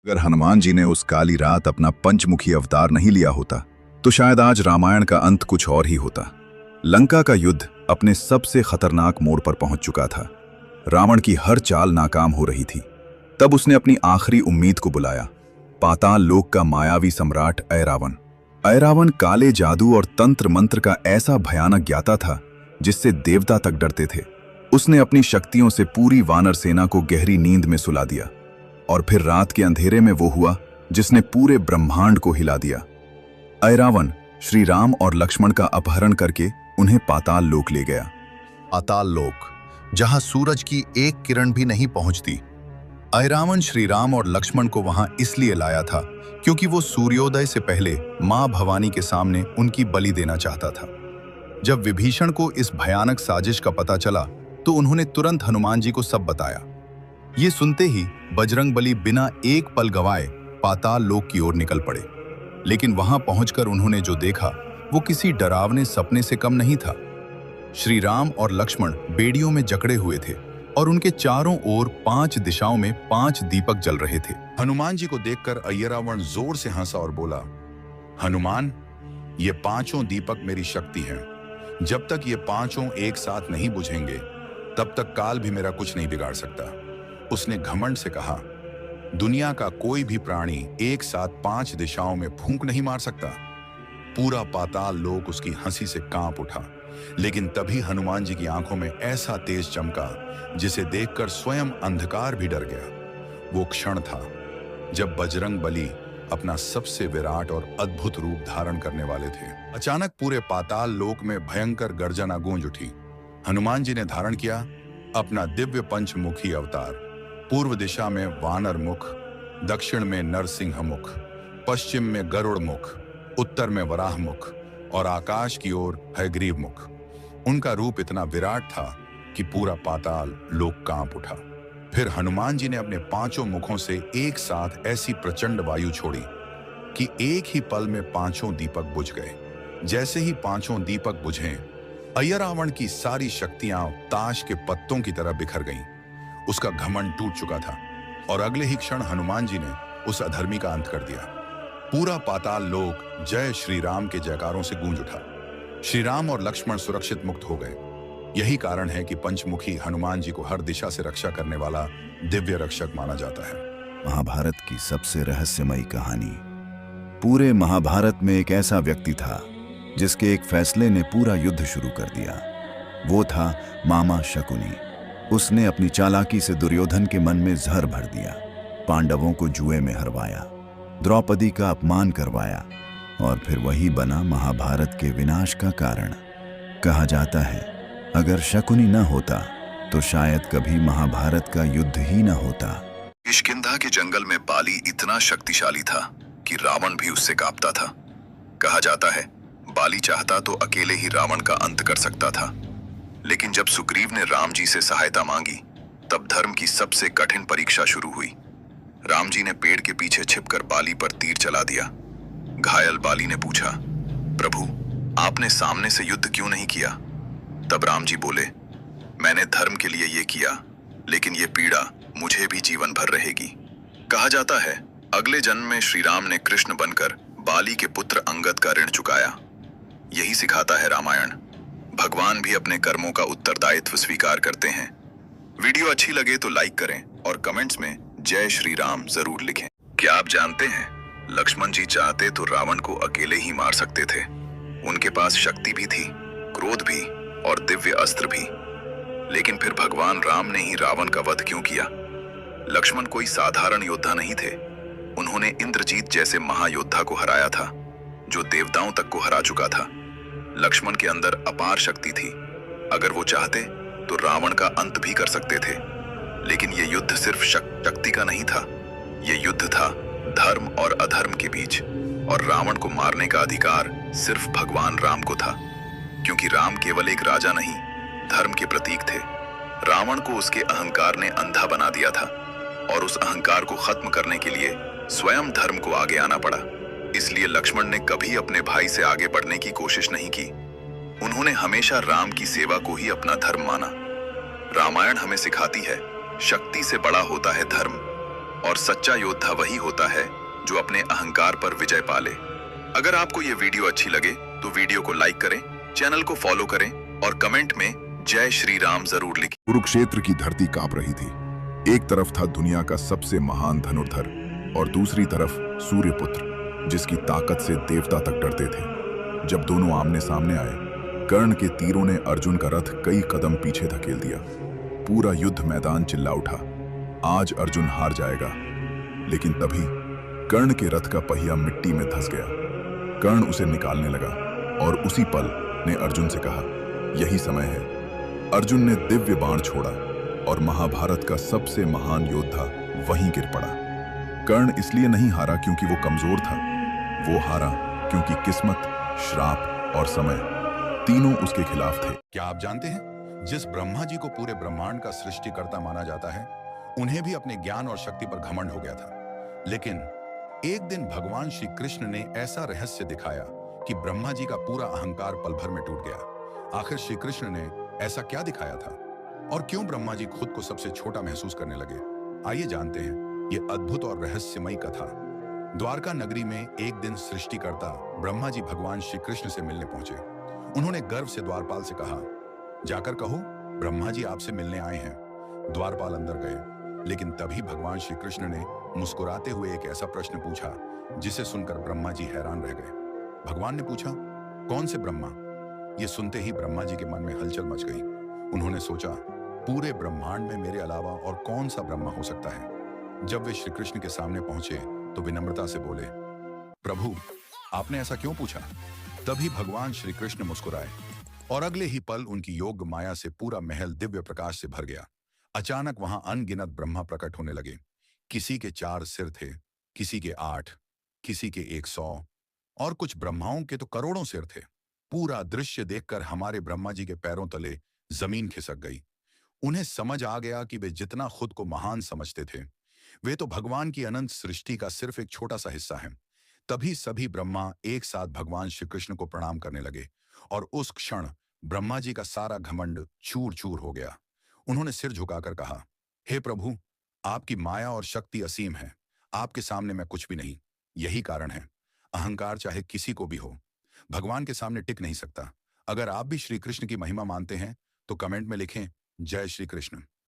अगर हनुमान जी ने उस काली रात अपना पंचमुखी अवतार नहीं लिया होता तो शायद आज रामायण का अंत कुछ और ही होता। लंका का युद्ध अपने सबसे खतरनाक मोड़ पर पहुंच चुका था। रावण की हर चाल नाकाम हो रही थी। तब उसने अपनी आखिरी उम्मीद को बुलाया, पाताल लोक का मायावी सम्राट ऐरावण। ऐरावण काले जादू और तंत्र मंत्र का ऐसा भयानक ज्ञाता था जिससे देवता तक डरते थे। उसने अपनी शक्तियों से पूरी वानर सेना को गहरी नींद में सुला दिया और फिर रात के अंधेरे में वो हुआ जिसने पूरे ब्रह्मांड को हिला दिया। ऐरावण श्री राम और लक्ष्मण का अपहरण करके उन्हें पाताल लोक ले गया। पाताल लोक, जहां सूरज की एक किरण भी नहीं पहुंचती। ऐरावण श्री राम और लक्ष्मण को वहां इसलिए लाया था क्योंकि वो सूर्योदय से पहले मां भवानी के सामने उनकी बलि देना चाहता था। जब विभीषण को इस भयानक साजिश का पता चला तो उन्होंने तुरंत हनुमान जी को सब बताया। ये सुनते ही बजरंगबली बिना एक पल गवाए पाताल लोक की ओर निकल पड़े। लेकिन वहां पहुंचकर उन्होंने जो देखा वो किसी डरावने सपने से कम नहीं था। श्री राम और लक्ष्मण बेड़ियों में जकड़े हुए थे और उनके चारों ओर 5 दिशाओं में 5 दीपक जल रहे थे। हनुमान जी को देखकर ऐरावण जोर से हंसा और बोला, हनुमान, ये 5 दीपक मेरी शक्ति हैं। जब तक ये 5 एक साथ नहीं बुझेंगे तब तक काल भी मेरा कुछ नहीं बिगाड़ सकता। उसने घमंड से कहा, दुनिया का कोई भी प्राणी एक साथ 5 दिशाओं में फूंक नहीं मार सकता। पूरा पाताल लोक उसकी हंसी से कांप उठा। लेकिन तभी हनुमान जी की आंखों में ऐसा तेज चमका जिसे देखकर स्वयं अंधकार भी डर गया। वो क्षण था जब बजरंगबली अपना सबसे विराट और अद्भुत रूप धारण करने वाले थे। अचानक पूरे पाताल लोक में भयंकर गर्जना गूंज उठी। हनुमान जी ने धारण किया अपना दिव्य पंचमुखी अवतार। पूर्व दिशा में वानर मुख, दक्षिण में नरसिंह मुख, पश्चिम में गरुड़ मुख, उत्तर में वराह मुख और आकाश की ओर हयग्रीव मुख। उनका रूप इतना विराट था कि पूरा पाताल लोक कांप उठा। फिर हनुमान जी ने अपने 5 मुखों से एक साथ ऐसी प्रचंड वायु छोड़ी कि एक ही पल में 5 दीपक बुझ गए। जैसे ही 5 दीपक बुझे, ऐरावण की सारी शक्तियां ताश के पत्तों की तरह बिखर गईं। उसका घमंड टूट चुका था और अगले ही क्षण हनुमान जी ने उस अधर्मी का अंत कर दिया। पूरा पाताल लोक जय श्री राम के जयकारों से गूंज उठा। श्री राम और लक्ष्मण सुरक्षित मुक्त हो गए। यही कारण है कि पंचमुखी हनुमान जी को हर दिशा से रक्षा करने वाला दिव्य रक्षक माना जाता है। महाभारत की सबसे रहस्यमयी कहानी। पूरे महाभारत में एक ऐसा व्यक्ति था जिसके एक फैसले ने पूरा युद्ध शुरू कर दिया। वो था मामा शकुनी। उसने अपनी चालाकी से दुर्योधन के मन में जहर भर दिया, पांडवों को जुए में हरवाया, द्रौपदी का अपमान करवाया और फिर वही बना महाभारत के विनाश का कारण। कहा जाता है अगर शकुनी न होता तो शायद कभी महाभारत का युद्ध ही न होता। किष्किंधा के जंगल में बाली इतना शक्तिशाली था कि रावण भी उससे कांपता था। कहा जाता है बाली चाहता तो अकेले ही रावण का अंत कर सकता था। लेकिन जब सुग्रीव ने राम जी से सहायता मांगी तब धर्म की सबसे कठिन परीक्षा शुरू हुई। राम जी ने पेड़ के पीछे छिपकर बाली पर तीर चला दिया। घायल बाली ने पूछा, प्रभु, आपने सामने से युद्ध क्यों नहीं किया? तब राम जी बोले, मैंने धर्म के लिए ये किया, लेकिन ये पीड़ा मुझे भी जीवन भर रहेगी। कहा जाता है अगले जन्म में श्री राम ने कृष्ण बनकर बाली के पुत्र अंगद का ऋण चुकाया। यही सिखाता है रामायण। भगवान भी अपने कर्मों का उत्तरदायित्व स्वीकार करते हैं। वीडियो अच्छी लगे तो लाइक करें और कमेंट्स में जय श्री राम जरूर लिखें। क्या आप जानते हैं लक्ष्मण जी चाहते तो रावण को अकेले ही मार सकते थे। उनके पास शक्ति भी थी, क्रोध भी और दिव्य अस्त्र भी। लेकिन फिर भगवान राम ने ही रावण का वध क्यों किया? लक्ष्मण कोई साधारण योद्धा नहीं थे। उन्होंने इंद्रजीत जैसे महायोद्धा को हराया था जो देवताओं तक को हरा चुका था। लक्ष्मण के अंदर अपार शक्ति थी। अगर वो चाहते तो रावण का अंत भी कर सकते थे। लेकिन ये युद्ध सिर्फ शक्ति का नहीं था, ये युद्ध था धर्म और अधर्म के बीच। और रावण को मारने का अधिकार सिर्फ भगवान राम को था, क्योंकि राम केवल एक राजा नहीं, धर्म के प्रतीक थे। रावण को उसके अहंकार ने अंधा बना दिया था और उस अहंकार को खत्म करने के लिए स्वयं धर्म को आगे आना पड़ा। इसलिए लक्ष्मण ने कभी अपने भाई से आगे बढ़ने की कोशिश नहीं की। उन्होंने हमेशा राम की सेवा को ही अपना धर्म माना। रामायण हमें सिखाती है शक्ति से बड़ा होता है धर्म। और सच्चा योद्धा वही होता है जो अपने अहंकार पर विजय पाले। अगर आपको ये वीडियो अच्छी लगे तो वीडियो को लाइक करें, चैनल को फॉलो करें और कमेंट में जय श्री राम जरूर लिखें। कुरुक्षेत्र की धरती कांप रही थी। एक तरफ था दुनिया का सबसे महान धनुर्धर और दूसरी तरफ सूर्यपुत्र, जिसकी ताकत से देवता तक डरते थे। जब दोनों आमने सामने आए, कर्ण के तीरों ने अर्जुन का रथ कई कदम पीछे धकेल दिया। पूरा युद्ध मैदान चिल्ला उठा, आज अर्जुन हार जाएगा। लेकिन तभी कर्ण के रथ का पहिया मिट्टी में धंस गया। कर्ण उसे निकालने लगा और उसी पल ने अर्जुन से कहा, यही समय है। अर्जुन ने दिव्य बाण छोड़ा और महाभारत का सबसे महान योद्धा वहीं गिर पड़ा। कर्ण इसलिए नहीं हारा क्योंकि वो कमजोर था, वो हारा क्योंकि किस्मत, श्राप और समय तीनों उसके खिलाफ थे। क्या आप जानते हैं, जिस ब्रह्मा जी को पूरे ब्रह्मांड का सृष्टिकर्ता माना जाता है, उन्हें भी अपने ज्ञान और शक्ति पर घमंड हो गया था। लेकिन एक दिन भगवान श्री कृष्ण ने ऐसा रहस्य दिखाया कि ब्रह्मा जी का पूरा अहंकार पल भर में टूट गया। आखिर श्री कृष्ण ने ऐसा क्या दिखाया था और क्यों ब्रह्मा जी खुद को सबसे छोटा महसूस करने लगे? आइए जानते हैं ये अद्भुत और रहस्यमयी कथा। द्वारका नगरी में एक दिन सृष्टिकर्ता ब्रह्मा जी भगवान श्री कृष्ण से मिलने पहुंचे। उन्होंने गर्व से द्वारपाल से कहा, जाकर कहो ब्रह्मा जी आपसे मिलने आए हैं। द्वारपाल अंदर गए, लेकिन तभी भगवान श्री कृष्ण ने मुस्कुराते हुए एक ऐसा प्रश्न पूछा जिसे सुनकर ब्रह्मा जी हैरान रह गए। भगवान ने पूछा, कौन से ब्रह्मा? ये सुनते ही ब्रह्मा जी के मन में हलचल मच गई। उन्होंने सोचा, पूरे ब्रह्मांड में मेरे अलावा और कौन सा ब्रह्मा हो सकता है? जब वे श्री कृष्ण के सामने पहुंचे तो विनम्रता से बोले, प्रभु आपने ऐसा क्यों पूछा? तभी भगवान श्री कृष्ण मुस्कुराए और अगले ही पल उनकी योग माया से पूरा महल दिव्य प्रकाश से भर गया। अचानक वहां अनगिनत ब्रह्मा प्रकट होने लगे। किसी के 4 सिर थे, किसी के 8, किसी के 100 और कुछ ब्रह्माओं के तो करोड़ों सिर थे। पूरा दृश्य देखकर हमारे ब्रह्मा जी के पैरों तले जमीन खिसक गई। उन्हें समझ आ गया कि वे जितना खुद को महान समझते थे, वे तो भगवान की अनंत सृष्टि का सिर्फ एक छोटा सा हिस्सा है। तभी सभी ब्रह्मा एक साथ भगवान श्री कृष्ण को प्रणाम करने लगे और उस क्षण ब्रह्मा जी का सारा घमंड चूर चूर हो गया। उन्होंने सिर झुकाकर कहा, हे प्रभु, आपकी माया और शक्ति असीम है, आपके सामने मैं कुछ भी नहीं। यही कारण है, अहंकार चाहे किसी को भी हो, भगवान के सामने टिक नहीं सकता। अगर आप भी श्री कृष्ण की महिमा मानते हैं तो कमेंट में लिखें, जय श्री कृष्ण।